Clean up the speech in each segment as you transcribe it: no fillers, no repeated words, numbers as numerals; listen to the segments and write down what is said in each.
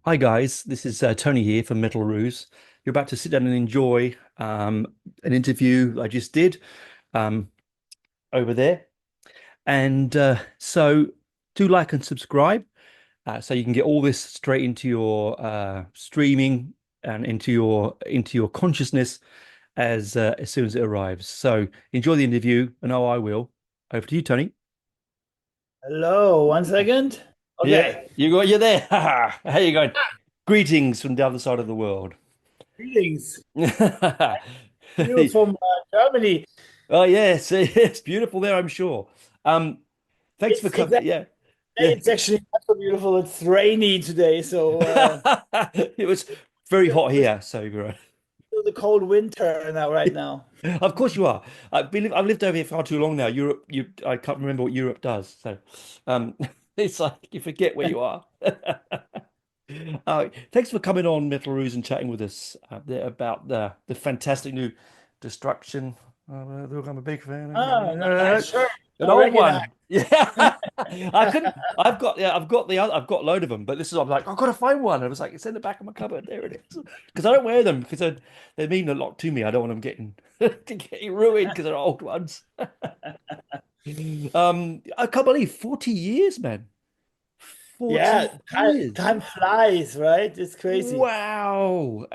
Hi guys, this is Tony here from Metal Roos. You're about to sit down and enjoy an interview I just did um, over there, and so do like and subscribe so you can get all this straight into your streaming and into your consciousness as soon as it arrives. So enjoy the interview, and oh, I will. Over to you, Tony. Hello, one second. Yeah, Okay, you're there. How you going? Greetings from the other side of the world. greetings. You from Germany. Oh yes, it's beautiful there, I'm sure. Um, thanks for It's coming. Yeah, yeah. it's actually not so beautiful. It's rainy today, so It was very hot we're here, so you're right. still the cold winter now, right now. Of course you are. I've lived over here far too long now. I can't remember what Europe does. So, um, it's like you forget where you are. Thanks for coming on Metal Ruse and chatting with us there about the fantastic new Destruction. Look, I'm a big fan. Ah, nice, sure. An I old recognize. one. Yeah. I couldn't. I've got the other, of them, but this is I'm like I've got to find one. I was like, it's in the back of my cupboard. There it is. Because I don't wear them because they mean a lot to me. I don't want them getting to getting ruined because they're old ones. I can't believe 40 years, man. 40 Yeah, years. time flies, right? It's crazy. Wow.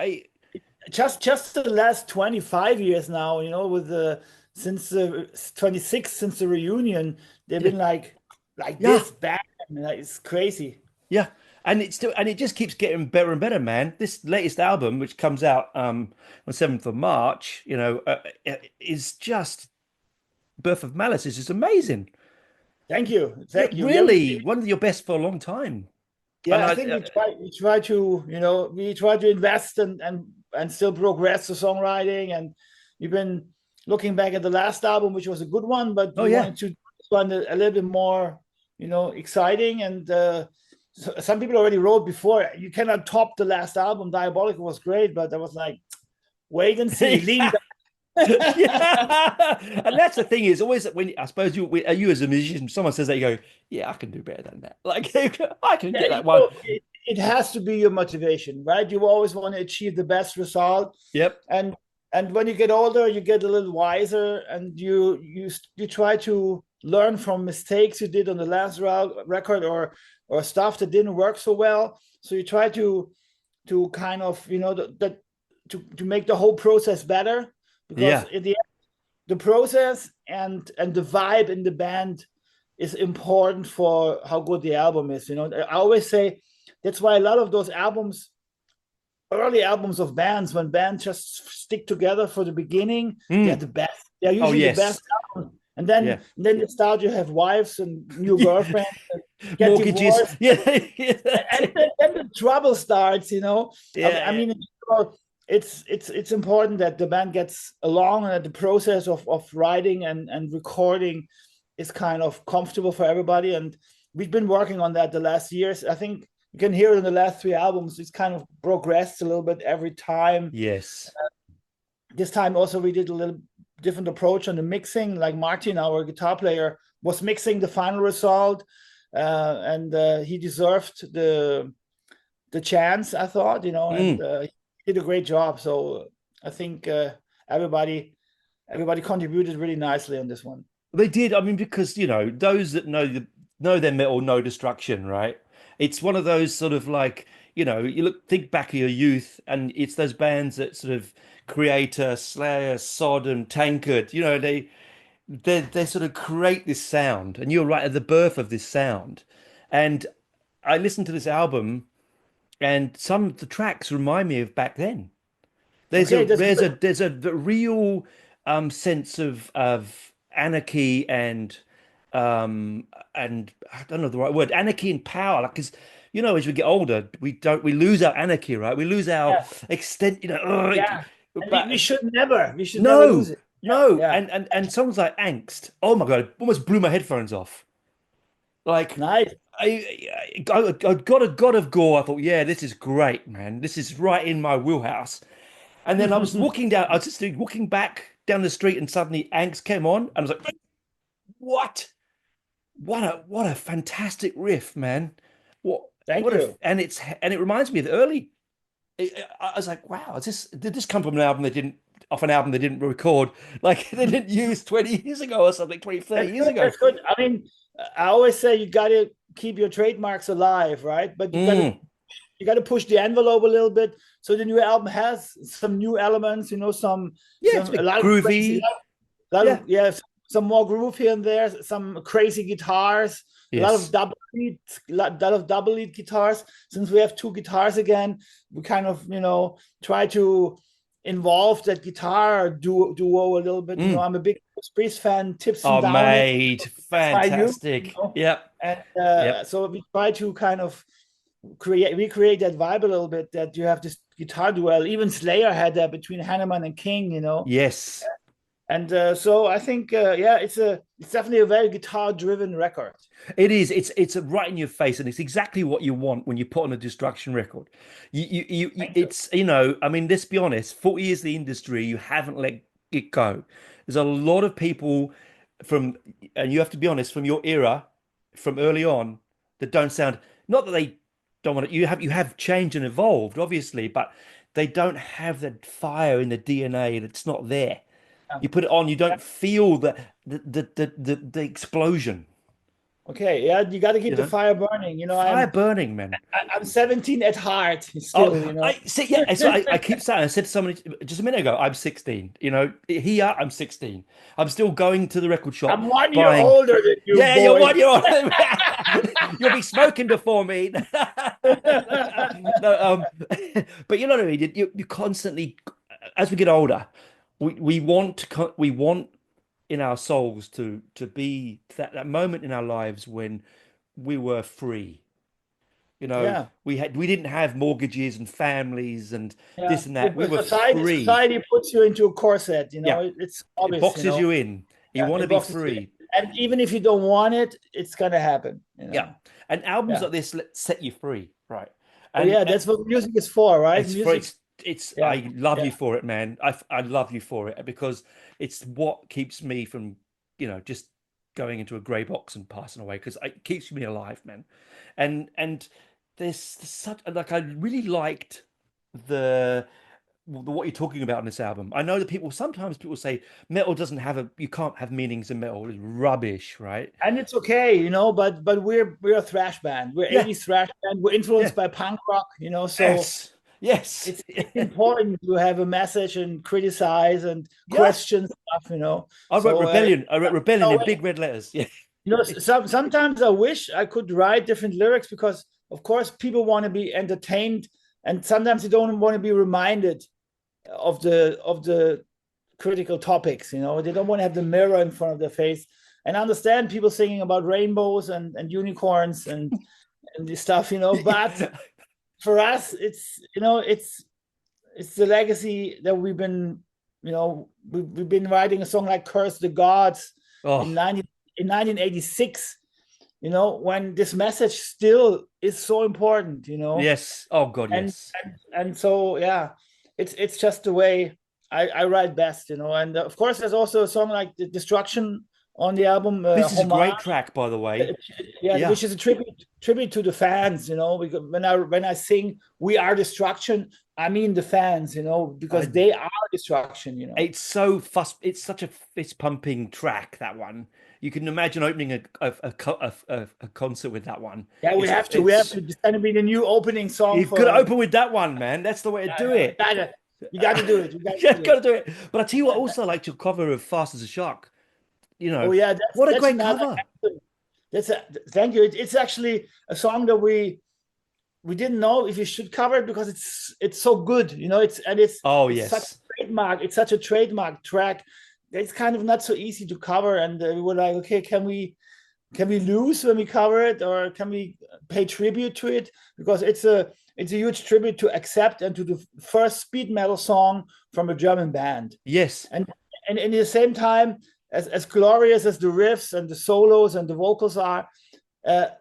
Just the last 25 years now, with the since the 26 since the reunion, they've Yeah. been like Yeah. this back. Like, it's crazy. Yeah. And it just keeps getting better and better, man. This latest album, which comes out on 7th of March, is just Birth of Malice is just amazing. Thank you. Yeah, Thank you. Yeah, really, one of your best for a long time. And I think we try to, we try to invest and still progress the songwriting. And we've been looking back at the last album, which was a good one, but oh we yeah. wanted to find a little bit more, exciting. And some people already wrote before, you cannot top the last album. Diabolical was great, but I was like, wait and see. Lean Yeah, and that's the thing is always that when I suppose you as a musician, someone says that you go, yeah, I can do better than that. Like I can Yeah, get that one. it has to be your motivation, right? You always want to achieve the best result, Yep. and when you get older, you get a little wiser, and you try to learn from mistakes you did on the last record or stuff that didn't work so well. So you try to kind of that to make the whole process better because Yeah. in the process and the vibe in the band is important for how good the album is. I always say that's why a lot of those albums, early albums of bands, when bands just stick together for the beginning, they're Mm. the best. They're Oh usually the best yes. albums. And then they start, you have wives and new Yeah. girlfriends and get Mortgages. divorced, Yeah. Yeah, that's and it. then the trouble starts. I Yeah. mean, it's important that the band gets along and that the process of writing and recording is kind of comfortable for everybody. And we've been working on that the last years. I think you can hear it in the last three albums. It's kind of progressed a little bit every time. Yes. This time also we did a little different approach on the mixing. Like Martin, our guitar player, was mixing the final result, and he deserved the chance. I thought, and Mm. he did a great job. So I think everybody contributed really nicely on this one. They did. I mean, because those that know their metal know destruction, right? It's one of those sort of like, think back of your youth, and it's those bands that sort of Creator, Slayer, Sodom, Tankard, they sort of create this sound, and you're right at the birth of this sound. And I listened to this album, and some of the tracks remind me of back then. There's a Okay, that's there's a good. there's a real sense of anarchy and I don't know the right word, anarchy and power. Like, because as we get older, we lose our anarchy, right? We lose our Yeah, extent, yeah. And we but should never lose no, it. no, Yeah, and songs like Angst. Oh my God, it almost blew my headphones off. Like nice. I got a God of Gore. I thought, yeah, this is great, man. This is right in my wheelhouse. And then I was walking down, I was just walking back down the street, and suddenly Angst came on, and I was like, what? What a fantastic riff, man. What? Thank What if? you. And it reminds me of the early. I was like, wow, did this come from an album they didn't off an album they didn't record, like they didn't use 20 years ago or something, 20, 30 That's years good. ago. That's good. I mean, I always say you got to keep your trademarks alive, right? But Mm. you got to push the envelope a little bit. So the new album has some new elements, Yeah, it's a a bit lot of crazy, groovy. Yeah. yeah, some more groove here and there, some crazy guitars, a lot of Yes. double lead guitars. Since we have two guitars again, we kind of try to involve that guitar duo a little bit. Mm. I'm a big Priest fan, tips and Oh, down it. mate, That's my youth, fantastic. Yep. and Yep. so we try to kind of recreate that vibe a little bit. That you have this guitar duel. Even Slayer had that between Hanneman and King. Yes. And so I think, yeah, it's definitely a very guitar driven record. It is. It's right in your face, and it's exactly what you want when you put on a Destruction record. Thank you. It's I mean, let's be honest. 40 years in the industry, you haven't let it go. There's a lot of people from, and you have to be honest, from your era, from early on, that don't sound. Not that they don't want it. You have changed and evolved, obviously, but they don't have that fire in the DNA. It's not there. Yeah. You put it on, you don't feel the explosion. Okay, yeah, you got to keep You the know. fire burning. Fire burning, man. I'm 17 at heart Oh, still. I see. Yeah, so I keep saying. I said to somebody just a minute ago. I'm 16. Here I'm 16. I'm still going to the record shop I'm 1 year buying. older than you, Yeah, you're boy. one. You're on. You'll be smoking before me. No, but you know what I mean. You constantly, as we get older, we want in our souls to be that moment in our lives when we were free. Yeah, We didn't have mortgages and families and yeah. this and that. We were free. Society puts you into a corset. Yeah, It's it obvious. boxes you in. You Yeah, want to it be boxes you in. free. And even if you don't want it, it's gonna happen. Yeah, and albums Yeah. like this set you free, right? Oh And yeah, that's what music is for, right? it's for Music. it's Yeah, I love yeah, you for it, man. I love you for it because it's what keeps me from, just going into a grey box and passing away because it keeps me alive, man. And there's such like I really liked the what you're talking about in this album. I know that sometimes people say metal doesn't have you can't have meanings in metal. It's rubbish, right? and it's okay, but we're a thrash band. We're Yeah, 80s thrash band. We're yeah, influenced by punk rock, so yes, yes, it's important to have a message and criticize and yeah. question stuff. I wrote So rebellion. I wrote rebellion no, in big red letters. Yeah. sometimes I wish I could write different lyrics because, of course, people want to be entertained, and sometimes they don't want to be reminded of the critical topics. They don't want to have the mirror in front of their face. And I understand people singing about rainbows and unicorns and this stuff. But for us, it's the legacy that we've been writing a song like "Curse the Gods" in Oh, 1986. When this message still is so important. yes. Oh God, and yes. and so yeah, it's just the way I write best. And of course, there's also a song like "The Destruction" on the album, This is a "Homage." great track, by the way. Yeah, Yeah. which is a tribute to the fans. Because when I sing "We Are Destruction," I mean the fans. Because I they are destruction. It's so fuss. It's such a fist pumping track. That one. You can imagine opening a concert with that one. Yeah, we It's have to. We have it's to. It's going to be the new opening song you've got to for. open with that one, man. That's the way to do it. You got to do it. You got to You've do got it. to do it. But I tell you what, I also liked your cover of "Fast as a Shark." Oh yeah, that's What a that's great another. cover. Thank you. It's actually a song that we didn't know if you should cover it because it's so good. Oh It's such yes. a trademark. It's such a trademark track. It's kind of not so easy to cover, and we were like, okay, can we lose when we cover it, or can we pay tribute to it? Because it's a huge tribute to Accept and to the first speed metal song from a German band. Yes. And in the same time, as glorious as the riffs and the solos and the vocals are,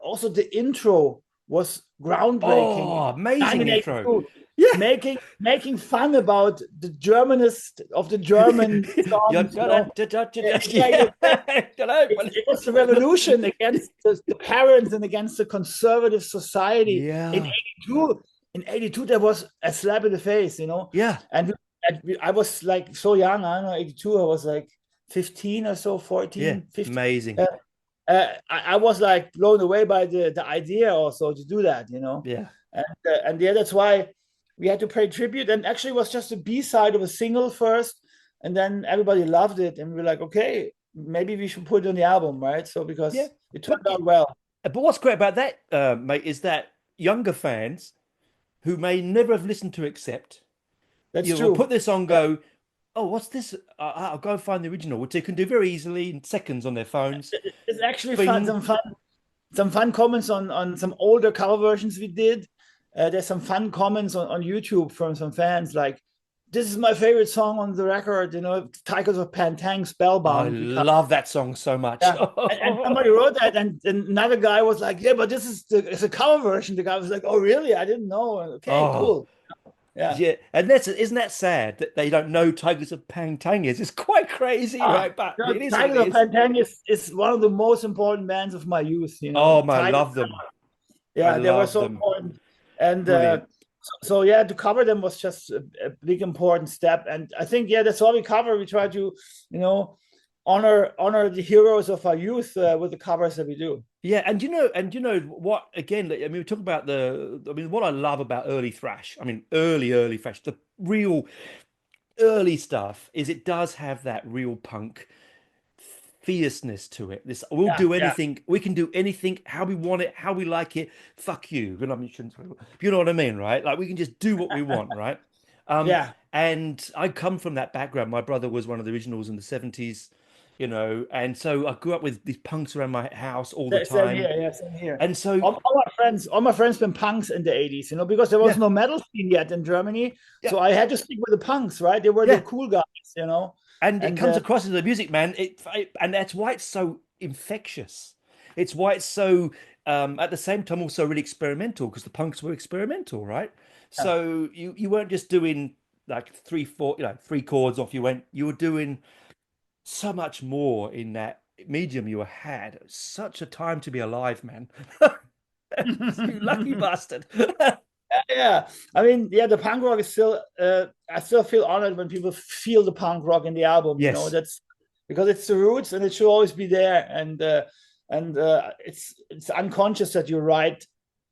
also the intro was groundbreaking. Oh, amazing intro. 1982. Yeah. making fun about the Germanist of the German You're songs, you gonna, know. It's like yeah. Dunno, but it was a revolution against the parents and against the conservative society. In yeah, 82, in 82, there was a slap in the face, you know. yeah, I was like so young, I don't know, 82, I was like 15 or so, yeah. 14, 15. Amazing. Uh, I was like blown away by the idea also to do that, you know. Yeah. And yeah, that's why we had to pay tribute. And actually, it was just a B side of a single first, and then everybody loved it, and we were like, okay, maybe we should put it on the album, right? So Yeah. because it But turned out well. but what's great about that, mate, is that younger fans who may never have listened to Accept, That's will put true. this on, Yeah. go, oh, what's this? I'll go and find the original, which they can do very easily in seconds on their phones. It's actually fun, Bing. some fun comments on some older cover versions we did. There's some fun comments on YouTube from some fans like, "This is my favorite song on the record." You know, Tigers of Pantang, I Spellbound. Because love that song so much. yeah, and somebody wrote that, and another guy was like, "Yeah, but this is it's a cover version." The guy was like, "Oh, really? I didn't know." Okay, Oh, cool. Yeah. yeah. And that's isn't that sad that they don't know Tigers of Pantang is? It's quite crazy, Ah, right? But you know, it is what it Tigers of is. Pantang is one of the most important bands of my youth. You Oh, know, my, I Tigers. love them. I Yeah, they were love so them. important. And Brilliant. so yeah, to cover them was just a big important step. And I think yeah, that's all we cover. We try to, you know, honor the heroes of our youth with the covers that we do. Yeah, and you know what? Again, like, I mean, we talk about the. I mean, what I love about early thrash. I mean, early thrash. The real early stuff is it does have that real punk fierceness to it. This we'll Yeah, do yeah, anything. We can do anything how we want it, how we like it. Fuck you. You know, you know what I mean, right? Like we can just do what we want, right? Um, yeah. and I come from that background. My brother was one of the originals in the 70s, you know, and so I grew up with these punks around my house all the Same time. here. Yeah, same here. And so, All my friends been punks in the 80s, you know, because there was yeah, no metal scene yet in Germany. yeah, So I had to stick with the punks, right? They were the yeah. cool guys, you know. And it And comes across as a music, man. And that's why it's so infectious. It's why it's so at the same time also really experimental because the punks were experimental, right? yeah. So you weren't just doing like three, four, three chords off. You were doing so much more in that medium you had. Such a time to be alive, man. You lucky bastard. Yeah, I mean, yeah, the punk rock is still. I still feel honored when people feel the punk rock in the album. You know, Yes. that's because it's the roots and it should always be there. And it's unconscious that you write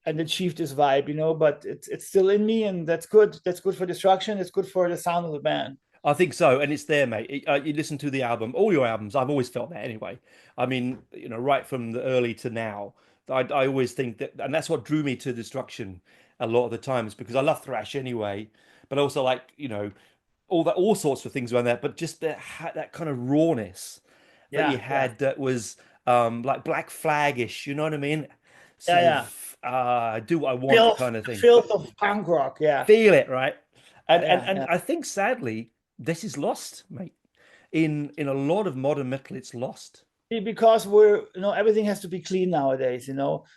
and achieve this vibe. You know, but it's still in me, and that's good. That's good for Destruction. It's good for the sound of the band. I think so, and it's there, mate. You listen to the album, all your albums. I've always felt that anyway. I mean, right from the early to now, I always think that, and that's what drew me to Destruction a lot of the times because I love thrash anyway, but also like all sorts of things around that, but just that kind of rawness that you Yeah, yeah, had that was like Black Flag-ish. You know what I mean? yeah, Sort yeah. of do what I want Filth, kind of the thing. filth of punk rock. Yeah, Feel it, right? And and yeah, and yeah. I think sadly this is lost, mate. In a lot of modern metal, it's lost. Because we're everything has to be clean nowadays.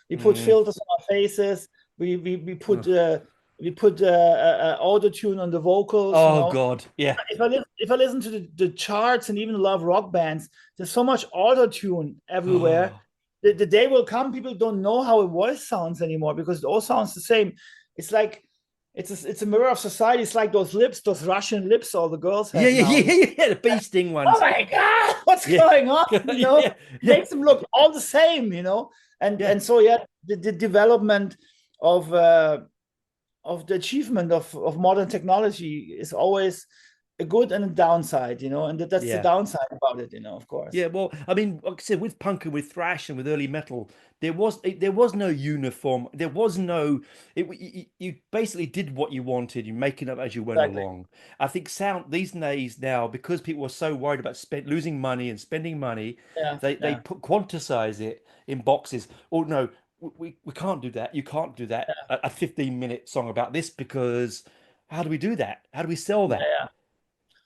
We put Mm. filters on our faces. Ugh. We put auto tune on the vocals. Oh God, yeah. If I listen to the charts and even a lot of rock bands, there's so much auto tune everywhere. Oh, The day will come, people don't know how a voice sounds anymore because it all sounds the same. It's like it's a mirror of society. It's like those lips, those Russian lips all the girls yeah, have yeah, now. yeah, yeah. The bee sting Oh ones. my God, what's Yeah, going on? yeah, It yeah, makes them look all the same. And yeah, and so yeah, the development of uh, of the achievement of modern technology is always a good and a downside, and that's the yeah. downside about it, of course. Yeah, well, I mean, like I said, with punk and with thrash and with early metal, there was no uniform. There was no. You basically did what you wanted. You make it up as you went Exactly. along. I think sound these days now because people are so worried about losing money and spending money, Yeah, they yeah, put quantize it in boxes. Oh no, we can't do that. You can't do that. A 15-minute song about this because how do we do that? How do we sell yeah, that? yeah.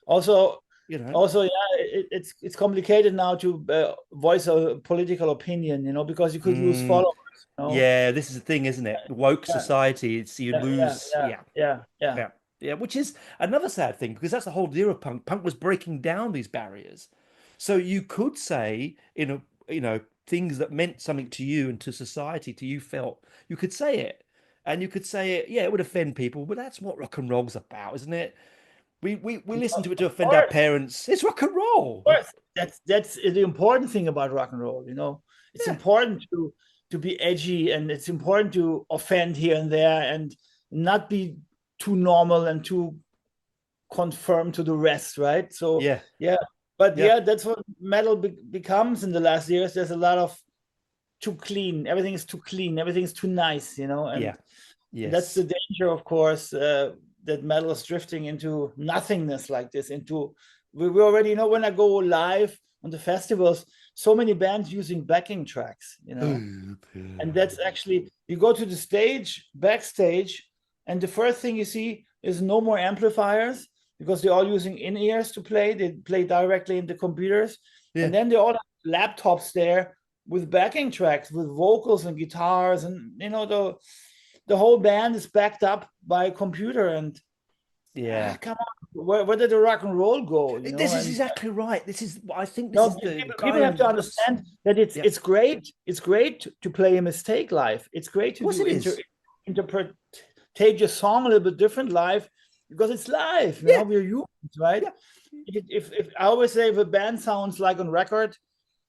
Also, You know? also, yeah, it's complicated now to voice a political opinion, because you could lose Mm, followers. No. yeah, this is the thing, isn't it? The woke Yeah, society, it's you yeah, yeah, lose, yeah, yeah. yeah, yeah. Yeah, yeah, which is another sad thing because that's the whole deal of punk. Punk was breaking down these barriers. So you could say, things that meant something to you and to society, to you felt, you could say it. And you could say it, yeah, it would offend people, but that's what rock and roll's about, isn't it? We listen to it to Of offend our course, parents. It's rock and roll. of course. That's the important thing about rock and roll. It's Yeah, important to be edgy, and it's important to offend here and there, and not be too normal and too conform to the rest, right? So yeah, yeah, but yeah, yeah, that's what metal becomes in the last years. There's a lot of too clean. Everything is too clean. Everything's too nice, yeah, and that's the yes. danger, of course, that metal is drifting into nothingness like this. Into we already know when I go live on the festivals, so many bands using backing tracks, and that's actually you go to the stage backstage, and the first thing you see is no more amplifiers because they're all using in-ears to play. They play directly in the computers, Yeah, and then they all have laptops there with backing tracks with vocals and guitars, and the whole band is backed up by a computer. And yeah. come on, where did the rock and roll go? This is And exactly right. I think this no, is the people have to goals. understand that it's Yeah, it's great. It's great to play a mistake live. It's great of to course do it is. interpret, take your song a little bit different live because it's live. Yeah, We're humans, right? yeah. If I always say if a band sounds like on record,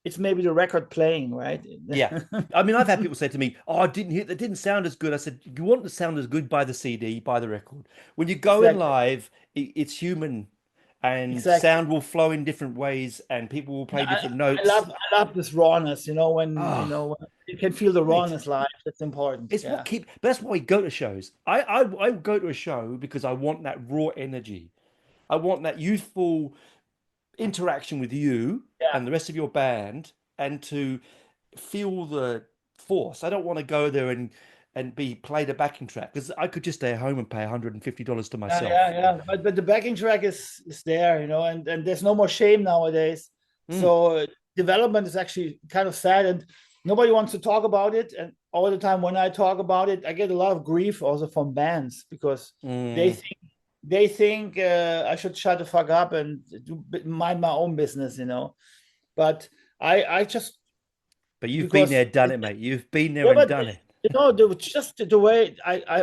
it's maybe the record playing, right? Yeah. I mean, I've had people say to me, "Oh, I didn't hear that didn't sound as good." I said, "You want to sound as good by the CD, by the record. When you go in Exactly, live, it's human, and exactly. sound will flow in different ways, and people will And play different I notes." love I love this rawness. Ah, When you can feel the mate, rawness live. That's important. it's what Yeah, keep. But that's why we go to shows. I go to a show because I want that raw energy. I want that youthful interaction with you yeah. and the rest of your band, and to feel the force. I don't want to go there and be played a backing track because I could just stay at home and pay $150 to Yeah, yeah, myself. yeah. But the backing track is there, and there's no more shame nowadays. Mm, So development is actually kind of sad, and nobody wants to talk about it. And all the time when I talk about it, I get a lot of grief also from bands because they mm. think I should shut the fuck up and mind my own business. But I just But you've been because there, done it, mate. You've been there yeah, and but done it. just the way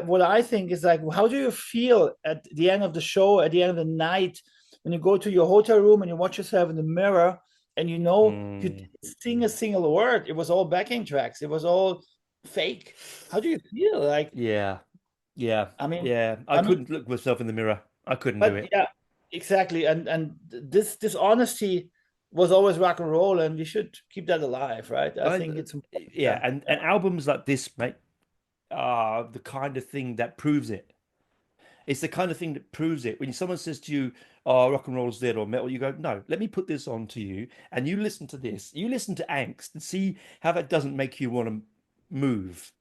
what I think is like, how do you feel at the end of the show, at the end of the night, when you go to your hotel room and you watch yourself in the mirror, and you Mm. didn't sing a single word. It was all backing tracks. It was all fake. How do you feel? Like, Yeah, yeah, I mean, yeah. I I mean, couldn't look myself in the mirror. I couldn't do but it. yeah, exactly. And this honesty was always rock and roll, and we should keep that alive, right? I I, think it's important. yeah, Yeah, and albums like this, mate, are the kind of thing that proves it. It's the kind of thing that proves it. When someone says to you, "Oh, rock and roll's dead," or metal, you go, "No, let me put this on to you, and you listen to this. You listen to Angst and see how that doesn't make you want to move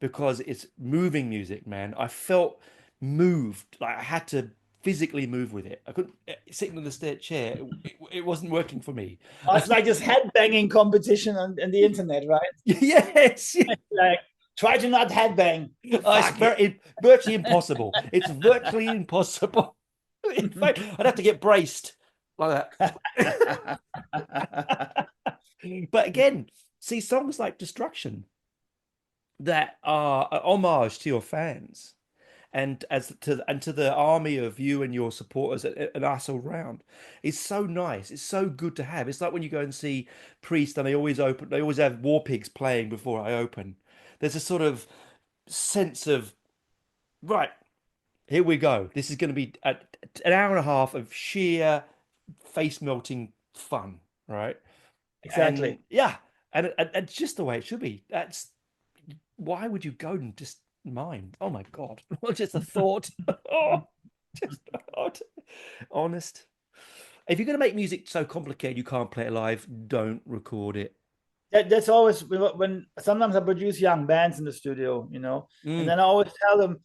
because it's moving music, man." I felt moved, like I had to physically move with it. I couldn't sitting in the stair chair. It wasn't working for me. oh, it's like this headbanging competition on the internet, right? Yes, Like, try to not headbang. it's Fuck it. virtually impossible. It's virtually impossible. In fact, I'd have to get braced like that. But again, see songs like Destruction that are a homage to your fans and to the army of you and your supporters and us all round. It's so nice. It's so good to have. It's like when you go and see Priest and they always have War Pigs playing before I open. There's a sort of sense of right, here we go. This is going to be an hour and a half of sheer face melting fun, right? And Exactly. yeah, and it's just the way it should be. That's why would you go and just mind? Oh my God. Just a thought. Oh, just a thought. Honest. If you're going to make music so complicated you can't play it live, don't record it. That's always when sometimes I produce young bands in the studio, and Mm, then I always tell them,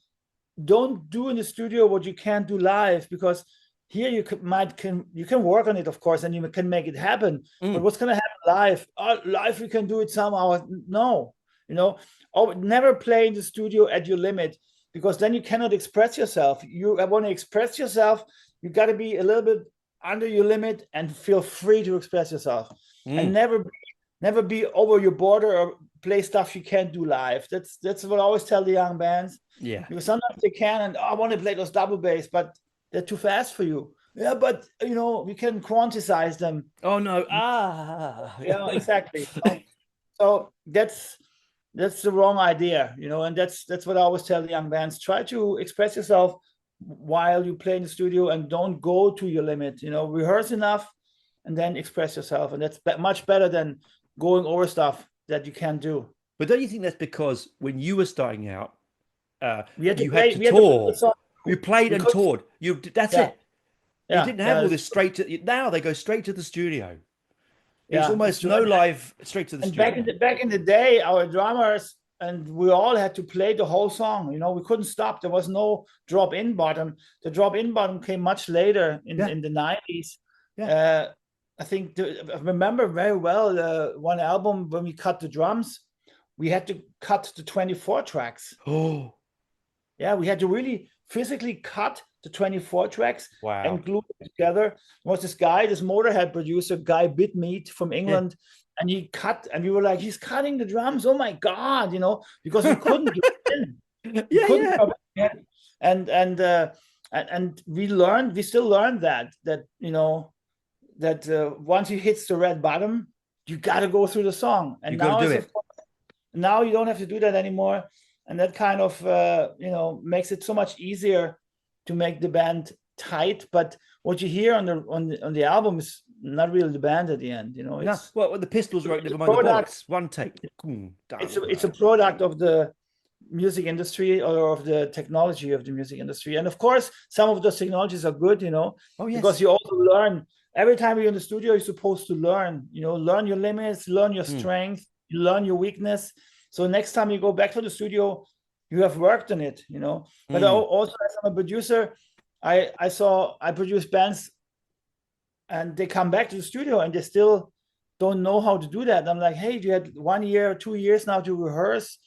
don't do in the studio what you can't do live, because here you can work on it, of course, and you can make it happen. But mm. what's going to happen live? Live we can do it somehow. No, You know, oh, never play in the studio at your limit, because then you cannot express yourself. You want to express yourself, you got to be a little bit under your limit and feel free to express yourself, and Mm. never be over your border or play stuff you can't do live. That's what I always tell the young bands. Yeah. Because sometimes they can, and I want to play those double bass, but they're too fast for you. Yeah, but we can quantize them. Oh no. Ah. Yeah, exactly. So that's the wrong idea, and that's what I always tell the young bands. Try to express yourself while you play in the studio, and don't go to your limit. Rehearse enough and then express yourself, and that's much better than going over stuff that you can't do. But don't you think that's because when you were starting out, We had to you had play. to We had to play the tour. song. You played We and could. toured. That's Yeah, it. You yeah, didn't have yeah, all this straight to now. They go straight to the studio. It's yeah. It's almost true. no live, straight to the And back studio. in the day, our drummers and we all had to play the whole song. We couldn't stop. There was no drop in bottom. The drop in bottom came much later in Yeah, the 90s. yeah. I think I remember very well one album when we cut the drums, we had to cut the 24 tracks. Oh, Yeah, we had to really physically cut the 24 tracks wow. and glue it together. There was this guy, this Motorhead producer, Guy Bitmeat from Yeah. England, and he cut, and we were like, he's cutting the drums. Oh my God, because we couldn't do it in. Yeah, We couldn't yeah. drop it in. And we still learned that once he hits the red bottom, you got to go through the song. And You got to do it. now you don't have to do that anymore, and that kind of makes it so much easier to make the band tight. But what you hear on the album is not really the band at the end. No, It's well, the Pistols wrote it's a Never Mind the product. Bollocks. One take. Done. It's a product of the music industry, or of the technology of the music industry. And of course, some of those technologies are good, Oh, because yes. you also learn every time you're in the studio. You're supposed to learn your limits, learn your Mm. strength, you learn your weakness. So next time you go back to the studio, you have worked on it. But also, as I'm a producer, I produce bands, and they come back to the studio and they still don't know how to do that. I'm like, hey, you had 1 year or 2 years now to rehearse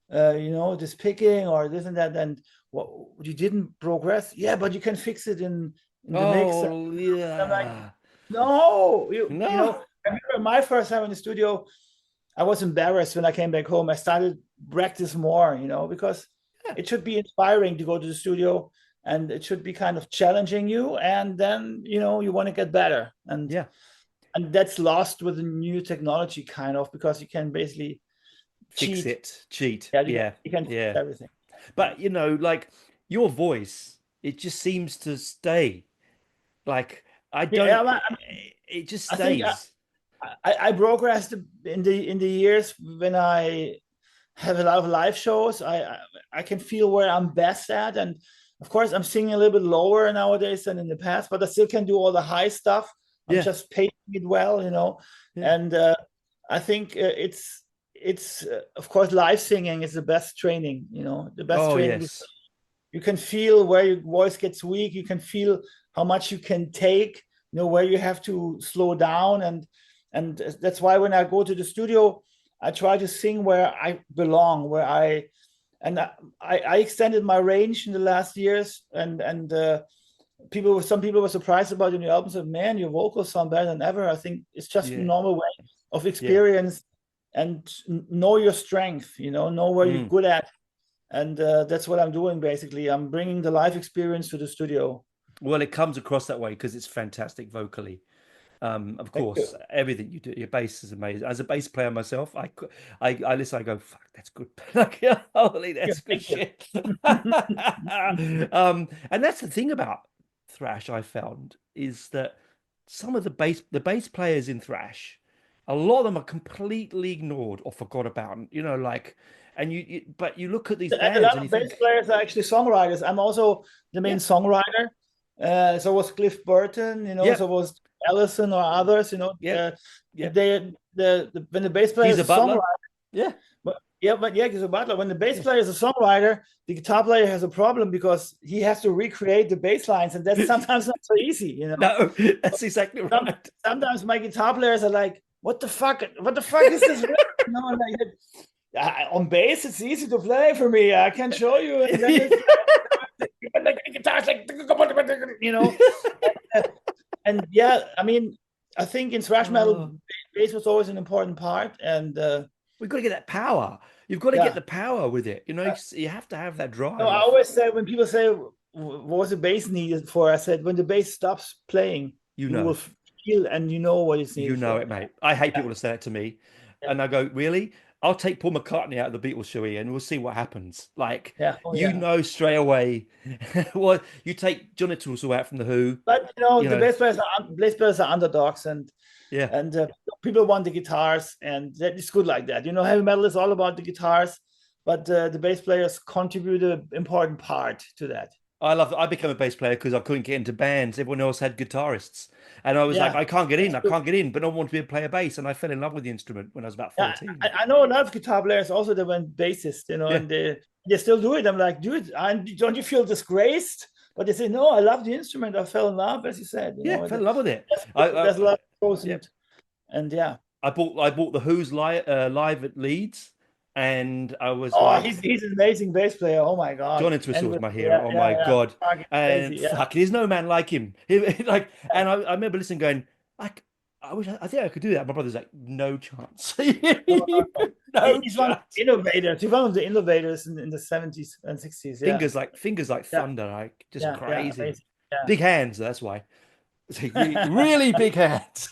this picking or this and that, and what, you didn't progress. Yeah, but you can fix it in the mix. And Oh, I'm like, yeah. no, No. I remember my first time in the studio, I was embarrassed when I came back home. I started practice more, because Yeah. it should be inspiring to go to the studio, and it should be kind of challenging you, and then you want to get better, and Yeah. that's lost with the new technology, kind of, because you can basically Fix cheat. it. Cheat. Yeah, Yeah. you can fix Yeah. everything. But like your voice, it just seems to stay. Like I don't. Yeah, It just I think stays. I progressed in the years when I have a lot of live shows. I can feel where I'm best at, and of course I'm singing a little bit lower nowadays than in the past, but I still can do all the high stuff. I'm Yeah. just pacing it well, Yeah. and I think it's of course, live singing is the best training. The best Oh, training. yes. You can feel where your voice gets weak. You can feel how much you can take, where you have to slow down. And that's why when I go to the studio, I try to sing where I belong, and I extended my range in the last years. And some people were surprised about the new album. Said, man, your vocals sound better than ever. I think it's just a Yeah. normal way of Yeah. experience, and know your strength, know where you're good at. And that's what I'm doing, basically. I'm bringing the live experience to the studio. Well, it comes across that way because it's fantastic vocally. Of Thank you. course, everything you do, your bass is amazing. As a bass player myself, I listen, I go, fuck, that's good. Like, holy, that's good Thank you. shit. And that's the thing about thrash I found is that some of the bass players in thrash, a lot of them are completely ignored or forgot about. And but you look at these And a bands lot and you of bass think, players are actually songwriters. I'm also the main yeah, songwriter. So was Cliff Burton, yeah, so was Ellison or others, yeah, yeah. when the bass player He's is a a butler. songwriter. Yeah, But he's a butler. When the bass yeah. player is a songwriter, the guitar player has a problem because he has to recreate the bass lines, and that's sometimes not so easy. No, that's exactly right. Sometimes my guitar players are like, "What the fuck? What the fuck is this?" Like, On bass, it's easy to play for me. I can show you, and then it's like guitars, like you know. And yeah, I mean, I think in thrash metal, Oh, bass was always an important part, and we've got to get that power. You've got to get yeah. the power with it. You know, you have to have that No, I drive. always say when people say, "What was the bass needed for?" I said, when the bass stops playing, You you will know. feel and you know what it's You needed know for. it, mate. I hate Yeah, people to say that to me. yeah, And I go, really? I'll take Paul McCartney out of the Beatles show here and we'll see what happens. Like, yeah, oh you yeah. know straight away. Well, you take John Entwistle out from the Who, But you know, you the know, bass players are underdogs, yeah. and people want the guitars, and that is good like that. You know, heavy metal is all about the guitars, but the bass players contribute an important part to that. I became a bass player because I couldn't get into bands. Everyone else had guitarists. And I was like, Yeah, I can't get in, that's I good. can't get in, but I wanted to be able to play a bass. And I fell in love with the instrument when I was about Yeah, 14. I know a lot of guitar players also that went bassist, you know, Yeah. and they still do it. I'm like, dude, don't you feel disgraced? But they say, no, I love the instrument. I fell in love, as you said, you Yeah, know. fell in love with it. There's a lot of pros, Yeah. and yeah. I bought the Who's live at Leeds, and I was Oh, like, he's an amazing bass player. Oh my John God. Entwistle And was with, my hero. yeah, Oh yeah, my yeah. God. Fucking And crazy. Yeah. fuck, there's no man like him. Like, and I remember listening, going, I think I could do that. My brother's like, no chance. No, no, no. No He's one of the chance. innovators. He's one of the innovators in the 70s and 60s. Yeah. Fingers like Yeah. thunder, like just Yeah. Yeah. crazy. Amazing. Yeah. Big hands, that's why. It's like really, really big hands.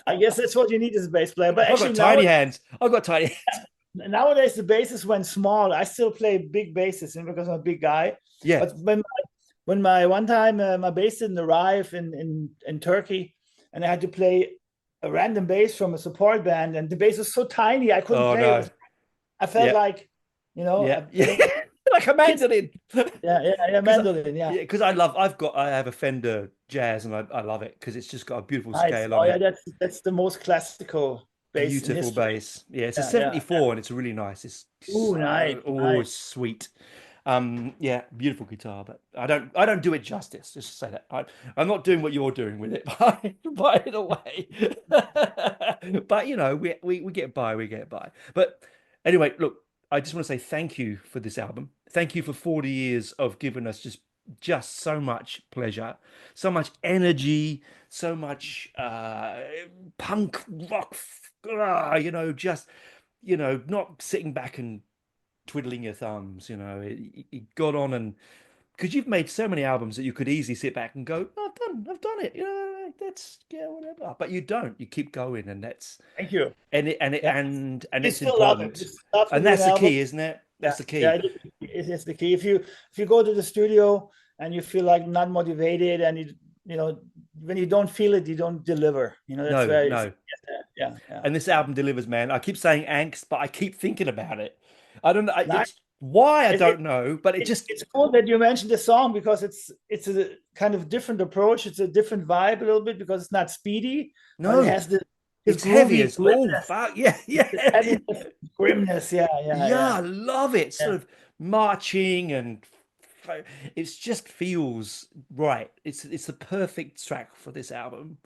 I guess that's what you need as a bass player. But I've actually got tiny now hands. I've got tiny hands. nowadays the basses went small. I still play big basses because I'm a big guy. Yeah. But when my one time my bass didn't arrive in Turkey, and I had to play a random bass from a support band, and the bass was so tiny I couldn't Oh play. no. I felt Yeah. like, Yeah. playing Yeah. Like a kids. mandolin. Yeah, yeah, yeah, Because mandolin. Yeah, yeah, because I have a Fender Jazz and I love it because it's just got a beautiful nice. scale Oh on yeah, it. that's the most classical bass in Beautiful history. bass. Yeah, it's a Yeah, yeah. 74 and it's really nice. It's Ooh, nice, so oh, nice. it's sweet. Yeah, beautiful guitar, but I don't do it justice. Just to say that. I'm not doing what you're doing with it by the way. But we get by, we get by. But anyway, look, I just want to say thank you for this album. Thank you for 40 years of giving us just so much pleasure, so much energy, so much punk rock, just not sitting back and twiddling your thumbs. It got on, and because you've made so many albums that you could easily sit back and go, "Oh, I've done it. That's yeah, whatever." But you don't. You keep going, and that's Thank you. and it and it Yeah, and you it's still love it. You important, still love to and do an that's the album. key, isn't it? Yeah, That's the yeah, key. it's the key. If you go to the studio and you feel like not motivated, and when you don't feel it, you don't deliver. That's No, where it's no. yeah, yeah, And this yeah. album delivers, man. I keep saying angst, but I keep thinking about it. I don't know. Nice. It's why I It, it, don't know, but it just it's cool that you mentioned the song because it's a kind of different approach. It's a different vibe a little bit because it's not speedy, but it no. has this It's heavy groovy as oh grimness, fuck yeah, this yeah. heaviness, grimness. Yeah, yeah, Yeah, yeah, I love it. Sort yeah. of marching and it just feels right. It's the perfect track for this album.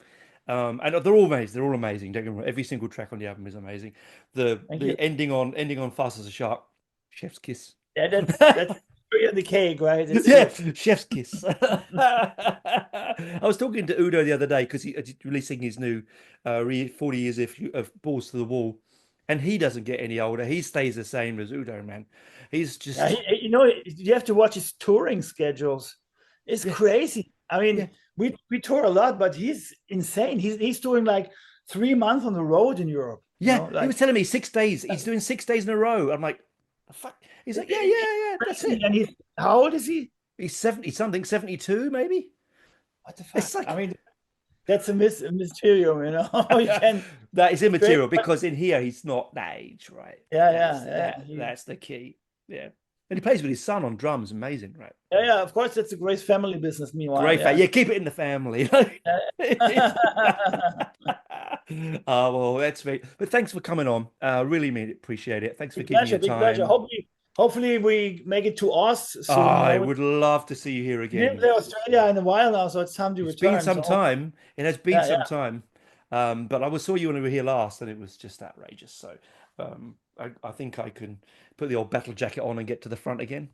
And they're all amazing. They're all amazing. Don't get me wrong. Every single track on the album is amazing. The Thank the you. ending on Fast as a Shark, Chef's Kiss. Yeah, that's free on the cake, right? It's Yeah, good. Chef's Kiss. I was talking to Udo the other day because he's releasing his new 40 years of Balls to the Wall, and he doesn't get any older. He stays the same as Udo, man. He's Yeah, just you have to watch his touring schedules. It's yeah, crazy. I yeah, mean, we tour a lot, but he's insane. He's doing like 3 months on the road in Europe. yeah. He Like was telling me 6 days. He's doing 6 days in a row. I'm like, fuck. He's like, yeah, yeah, yeah. That's crazy. it. And he's how old is he? He's 70 something, 72 maybe. What the It's fuck? I like mean, that's a mysterium, you know. You can that is great. immaterial because in here he's not that age, right? Yeah, That's yeah, yeah. that that's the key. Yeah. And he plays with his son on drums, amazing, right? Yeah, yeah. Of course, that's a great family business. Meanwhile, Great fact. yeah. Yeah, keep it in the family. Oh, well, that's me. But thanks for coming on. Really appreciate it. Thanks for Big giving me pleasure, your big pleasure. time. Hopefully we make it to Oz soon. I would love to see you here We didn't again. play Australia in a while now, so it's time to It's been return. some So time. It has been yeah, some yeah. time. But I saw you when we were here last, and it was just outrageous. So I think I can put the old battle jacket on and get to the front again.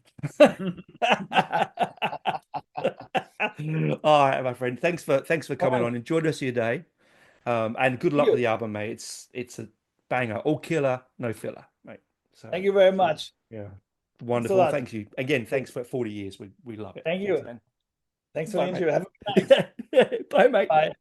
All right, my friend. Thanks for All coming right. on. Enjoy the rest of your day. And good Thank luck with you. the album, mate. It's a banger. All killer, no filler, mate. So Thank you very much. yeah, Thanks a wonderful. lot. Thank you again. Thanks for 40 years. We love it. Thank Thanks, you. man. Thanks for the Bye, mate. interview. Have a good night. Bye, mate. Bye.